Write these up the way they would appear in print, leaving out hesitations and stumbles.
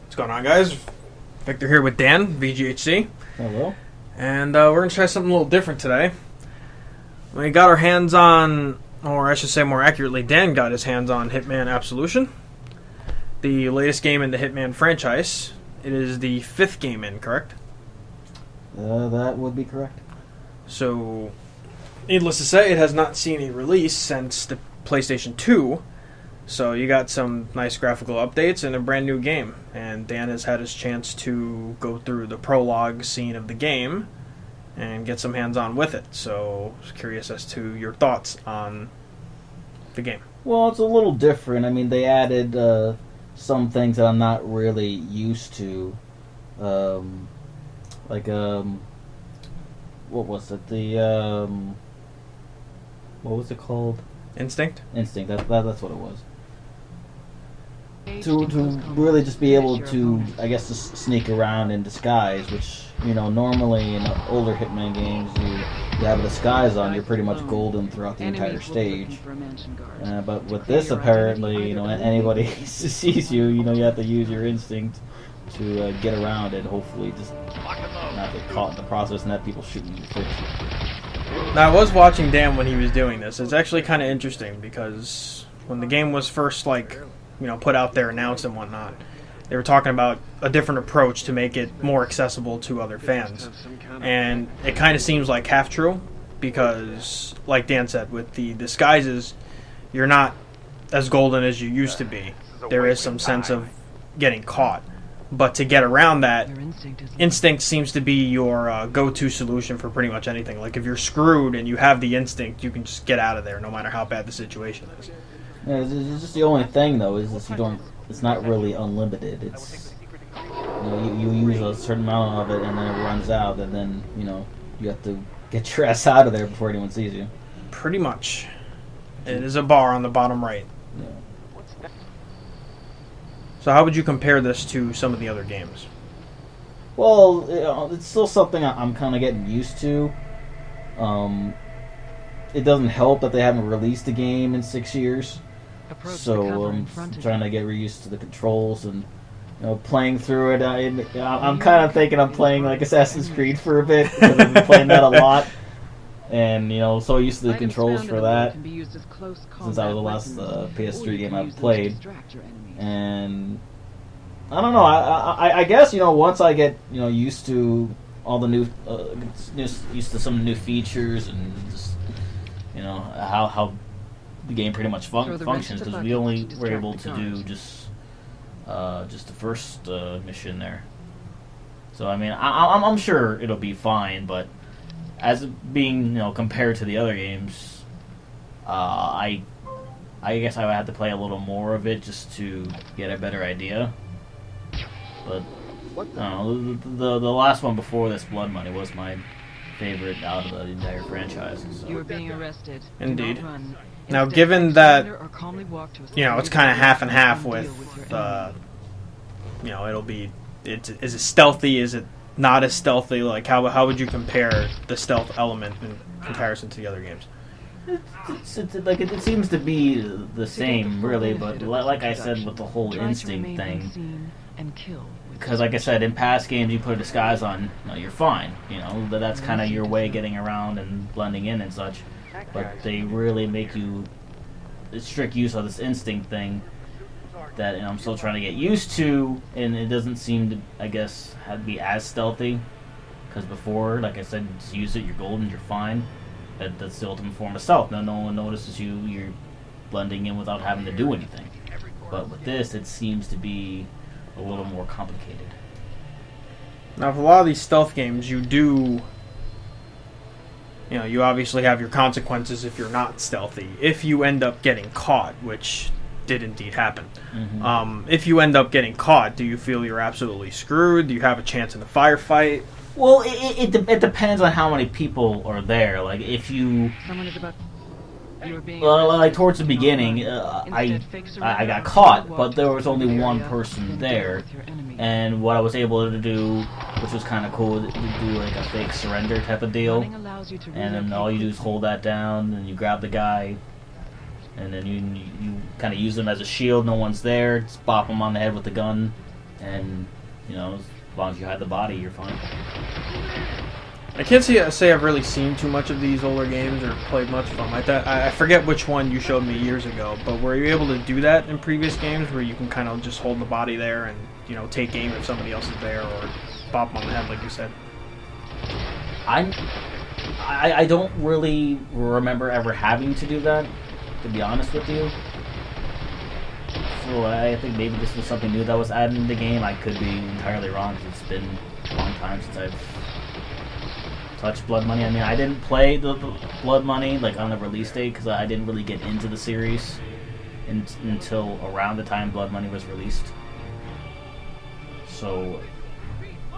What's going on, guys? Victor here with Dan, V.G.H.C. Hello. And we're going to try something a little different today. We got our hands on, or I should say more accurately, Dan got his hands on Hitman Absolution, the latest game in the Hitman franchise. It is the 5th game in, correct? That would be correct. So, needless to say, it has not seen a release since the PlayStation 2. So you got some nice graphical updates and a brand new game. And Dan has had his chance to go through the prologue scene of the game and get some hands-on with it. So I was curious as to your thoughts on the game. Well, it's a little different. I mean, they added some things that I'm not really used to. What was it? What was it called? Instinct? Instinct. That's what it was. To really just be able to, I guess, just sneak around in disguise, which, you know, normally in older Hitman games, you have a disguise on, you're pretty much golden throughout the entire stage. But with this, apparently, you know, anybody sees you, you know, you have to use your instinct to get around and hopefully just not get caught in the process and have people shooting you in the face. Now, I was watching Dan when he was doing this. It's actually kind of interesting because when the game was first, put out there, announced and whatnot, they were talking about a different approach to make it more accessible to other fans. And it kind of seems like half true because, like Dan said, with the disguises, you're not as golden as you used to be. There is some sense of getting caught. But to get around that, instinct seems to be your go-to solution for pretty much anything. Like if you're screwed and you have the instinct, you can just get out of there no matter how bad the situation is. Yeah, it's just the only thing though is you don't. It's not really unlimited. It's you use a certain amount of it and then it runs out, and then you have to get your ass out of there before anyone sees you. Pretty much, it is a bar on the bottom right. Yeah. So how would you compare this to some of the other games? Well, it's still something I'm kind of getting used to. It doesn't help that they haven't released a game in 6 years. So I'm trying to get used to the controls and playing through it. I'm kind of thinking I'm playing like Assassin's Creed for a bit because I've been playing that a lot. And so used to the controls for that since that was the last PS3 game I've played. And I don't know. I guess once I get used to all the new used to some new features and just how the game pretty much functions, because we only were able to do just the first mission there. So I mean I'm sure it'll be fine, but as being compared to the other games, I guess I would have to play a little more of it just to get a better idea. But I don't know, the last one before this, Blood Money, was my favorite out of the entire franchise. So. You are being arrested. Indeed. Now, given that it's kind of half and half with it'll be is it stealthy? Is it not as stealthy? Like how would you compare the stealth element in comparison to the other games? It seems to be the same, really, but like I said with the whole instinct thing, because like I said, in past games you put a disguise on, you're fine. That's kind of your way of getting around and blending in and such. But they really make you strict use of this instinct thing that I'm still trying to get used to, and it doesn't seem to, I guess, have to be as stealthy. Because before, like I said, just use it, you're golden, you're fine. That's the ultimate form of stealth. No one notices you. You're blending in without having to do anything. But with this, it seems to be a little more complicated. Now, for a lot of these stealth games, you do, you obviously have your consequences if you're not stealthy. If you end up getting caught, which did indeed happen. Mm-hmm. If you end up getting caught, do you feel you're absolutely screwed? Do you have a chance in a firefight? Well, it depends on how many people are there. Like, if you... like, towards the beginning, I got caught, but there was only one person there. And what I was able to do, which was kind of cool, to do like a fake surrender type of deal. And then all you do is hold that down, and you grab the guy, and then you kind of use him as a shield. No one's there. Just bop him on the head with the gun, and as long as you hide the body, you're fine. I can't say I've really seen too much of these older games or played much of them. I forget which one you showed me years ago, but were you able to do that in previous games where you can kind of just hold the body there and take aim if somebody else is there or bop them on the head like you said? I don't really remember ever having to do that, to be honest with you. So I think maybe this was something new that was added in the game. I could be entirely wrong because it's been a long time since I've touched Blood Money. I mean, I didn't play the Blood Money like on the release date because I didn't really get into the series until around the time Blood Money was released. So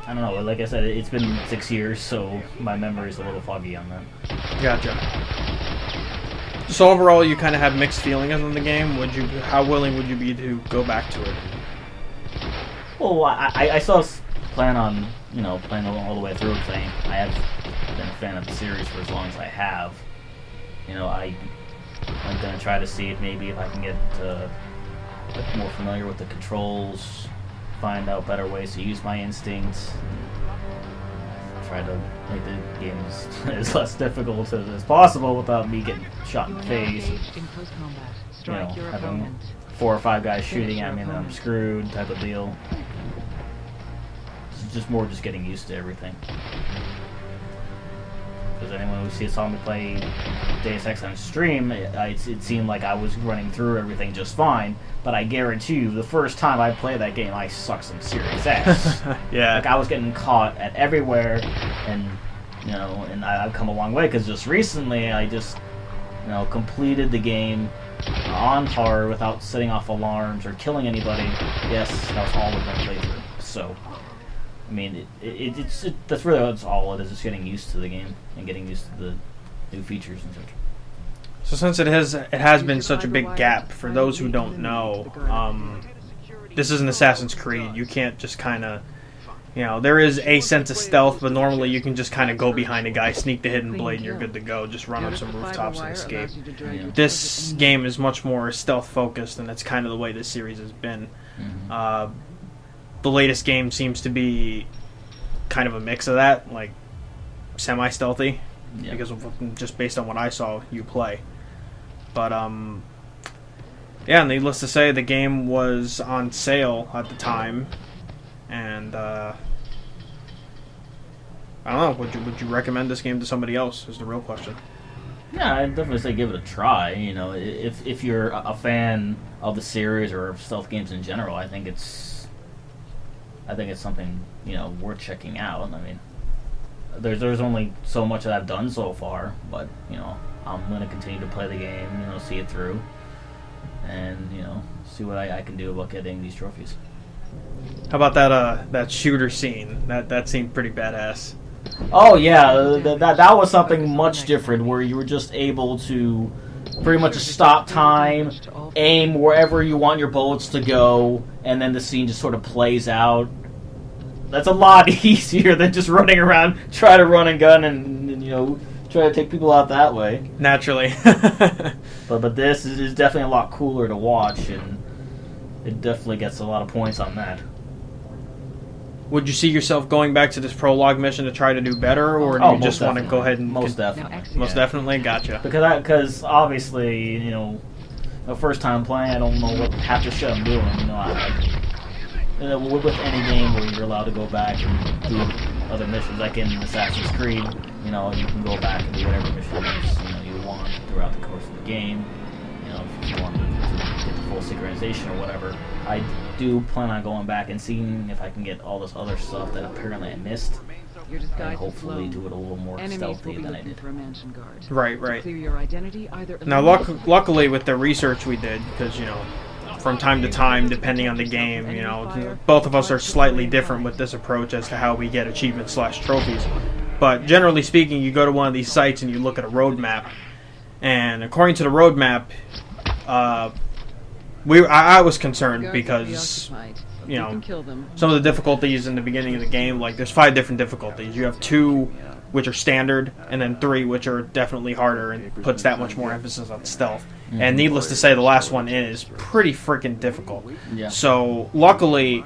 I don't know. Like I said, it's been 6 years, so my memory's a little foggy on that. Gotcha. So overall, you kind of have mixed feelings on the game. How willing would you be to go back to it? Well, I still plan on playing all the way through. Because I have been a fan of the series for as long as I have. I'm gonna try to see if I can get more familiar with the controls, find out better ways to use my instincts, try to make the game as less difficult as possible without me getting shot in the face. Having 4 or 5 guys shooting at me and then I'm screwed type of deal. It's just getting used to everything. Because anyone who saw me play Deus Ex on stream, it seemed like I was running through everything just fine. But I guarantee you, the first time I played that game, I sucked some serious ass. Yeah. Like I was getting caught at everywhere, and and I've come a long way because just recently I just completed the game on hard without setting off alarms or killing anybody. Yes, that was all of my playthrough. So. I mean, that's all it is. Just getting used to the game and getting used to the new features and such. So since it has been such a big gap, for those who don't know, this is an Assassin's Creed. You can't just kind of, there is a sense of stealth, but normally you can just kind of go behind a guy, sneak the hidden blade, and you're good to go. Just run up some rooftops and escape. This game is much more stealth focused, and that's kind of the way this series has been. Mm-hmm. The latest game seems to be kind of a mix of that, like semi-stealthy, because of just based on what I saw you play. But yeah, needless to say, the game was on sale at the time, and I don't know. Would you recommend this game to somebody else? Is the real question. Yeah, I'd definitely say give it a try. If you're a fan of the series or of stealth games in general, I think it's something worth checking out. I mean, there's only so much that I've done so far, but I'm going to continue to play the game, see it through, and see what I can do about getting these trophies. How about that shooter scene? That seemed pretty badass. Oh yeah, that was something much different, where you were just able to pretty much stop time, aim wherever you want your bullets to go, and then the scene just sort of plays out. That's a lot easier than just running around, try to run and gun, and try to take people out that way. Naturally. but this is definitely a lot cooler to watch, and it definitely gets a lot of points on that. Would you see yourself going back to this prologue mission to try to do better, or do you just want to go ahead and... Most definitely. Most definitely? Gotcha. Because obviously, the first time playing, I don't know what half the shit I'm doing. With any game where you're allowed to go back and do other missions, like in Assassin's Creed, you can go back and do whatever missions you want throughout the course of the game. If you want to get the full synchronization or whatever. I do plan on going back and seeing if I can get all this other stuff that apparently I missed, and hopefully do it a little more stealthy than I did. Right. Now, luckily with the research we did, because from time to time, depending on the game, both of us are slightly different with this approach as to how we get achievements/trophies. But generally speaking, you go to one of these sites and you look at a roadmap, and according to the roadmap, I was concerned because some of the difficulties in the beginning of the game, like there's 5 different difficulties. You have 2 which are standard, and then 3 which are definitely harder and puts that much more emphasis on stealth. Mm-hmm. And needless to say, the last one is pretty freaking difficult. Yeah. So luckily,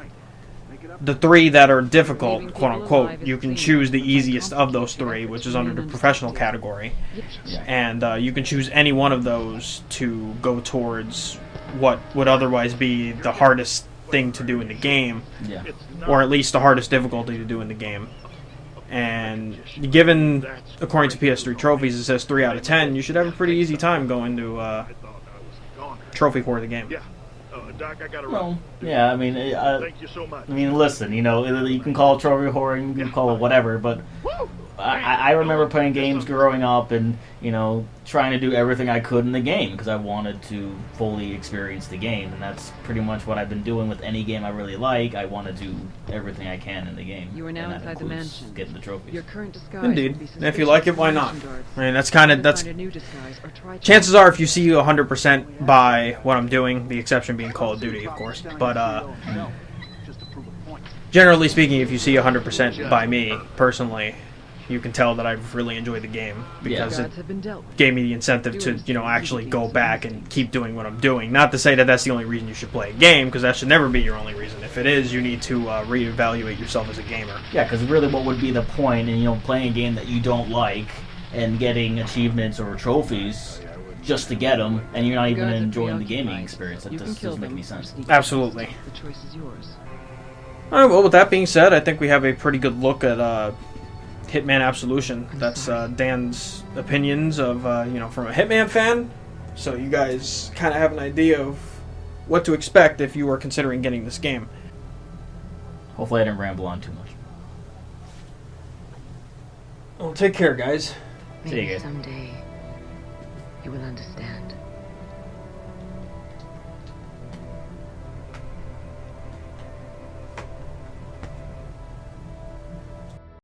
the 3 that are difficult, quote unquote, you can choose the easiest of those 3, which is under the professional category, and you can choose any one of those to go towards what would otherwise be the hardest thing to do in the game, or at least the hardest difficulty to do in the game. And given, according to PS3 trophies, it says 3 out of 10, you should have a pretty easy time going to trophy for the game. Well, yeah, I mean, listen, you can call it trophy horror, you can call it whatever, but I remember playing games growing up and, trying to do everything I could in the game because I wanted to fully experience the game, and that's pretty much what I've been doing with any game I really like. I want to do everything I can in the game. You are now and that inside the includes mansion. getting the trophies. Your current disguise Indeed. will be And if you like it, why not? suspicious I mean, that's Find a new disguise or try chances are if you see 100% by what I'm doing, the exception being Call of Duty, of course, but generally speaking, if you see 100% by me, personally, you can tell that I've really enjoyed the game because it Gods have been dealt. gave me the incentive to, actually go back and keep doing what I'm doing. Not to say that that's the only reason you should play a game, because that should never be your only reason. If it is, you need to reevaluate yourself as a gamer. Yeah, because really what would be the point in, playing a game that you don't like and getting achievements or trophies just to get them, and you're not even enjoying the gaming experience? That just doesn't make any sense. Absolutely. The choice is yours. Alright, well, with that being said, I think we have a pretty good look at Hitman Absolution. That's Dan's opinions of, from a Hitman fan. So you guys kind of have an idea of what to expect if you were considering getting this game. Hopefully I didn't ramble on too much. Well, take care, guys. See you guys. Someday you will understand.